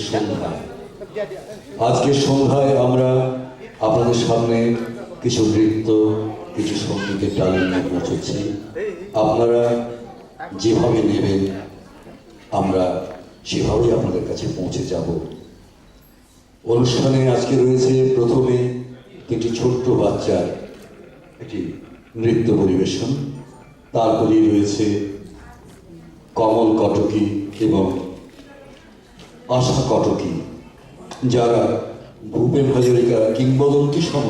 সন্ধ্যা আজকে সন্ধ্যায় আমরা আপনাদের সামনে কিছু নৃত্য কিছু সঙ্গীতের ডালি নিয়ে পৌঁছেছি। আপনারা যেভাবে নেবেন আমরা সেভাবেই আপনাদের কাছে পৌঁছে যাব। অনুষ্ঠানে আজকে রয়েছে প্রথমে একটি ছোট্ট বাচ্চার একটি নৃত্য পরিবেশন, তারপরেই রয়েছে কমল কটকী এবং আশা কটকী, যারা ভূপেন হাজারিকা কিংবদন্তি সম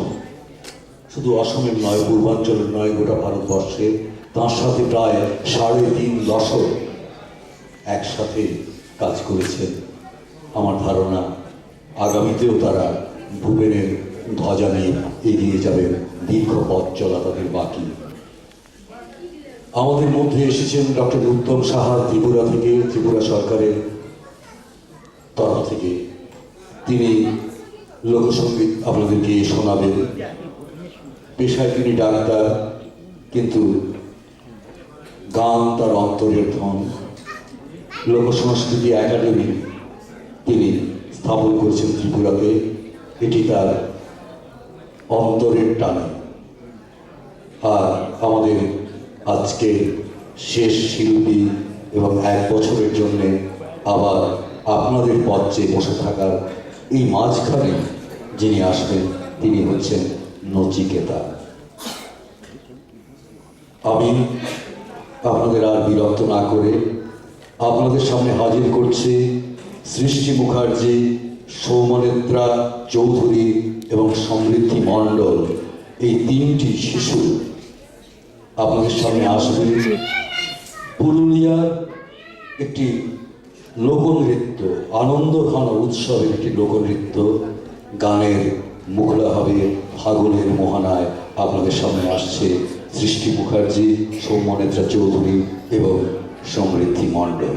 শুধু অসমের নয়, পূর্বাঞ্চলের নয়, গোটা ভারতবর্ষে তাঁর সাথে প্রায় ৩.৫ দশক একসাথে কাজ করেছেন। আমার ধারণা আগামীতেও তারা ভূপেনের ধ্বজা নিয়ে এগিয়ে যাবেন, দীর্ঘ পথ চলা তাদের বাকি। আমাদের মধ্যে এসেছেন ডক্টর উত্তম সাহা ত্রিপুরা থেকে, ত্রিপুরা সরকারের তরফ থেকে। তিনি লোকসঙ্গীত আপনাদেরকে শোনাবেন। পেশায় তিনি ডাক্তার, কিন্তু গান তার অন্তরের ধন। লোকসংস্কৃতি একাডেমি তিনি স্থাপন করেছেন ত্রিপুরাতে, এটি তার অন্তরের টানে। আর আমাদের আজকে শেষ শিল্পী এবং 1 বছরের জন্য আবার আপনাদের পথ চেয়ে বসে থাকার এই মাঝখানে যিনি আসবেন তিনি হচ্ছেন নচিকেতা। আমি আপনাদের আর বিরক্ত না করে আপনাদের সামনে হাজির করছি সৃষ্টি মুখার্জি, সৌমনেত্রা চৌধুরী এবং সমৃদ্ধি মণ্ডল। এই 3টি শিশু আপনাদের সামনে আসবে পুরুলিয়ার একটি লোকনৃত্য, আনন্দ ঘন উৎসবের একটি লোকনৃত্য। গানের মুখরা হবে ফাগুনের মোহনায়। আপনাদের সামনে আসছে সৃষ্টি মুখার্জি, সৌমনেত্রা চৌধুরী এবং সমৃদ্ধি মণ্ডল।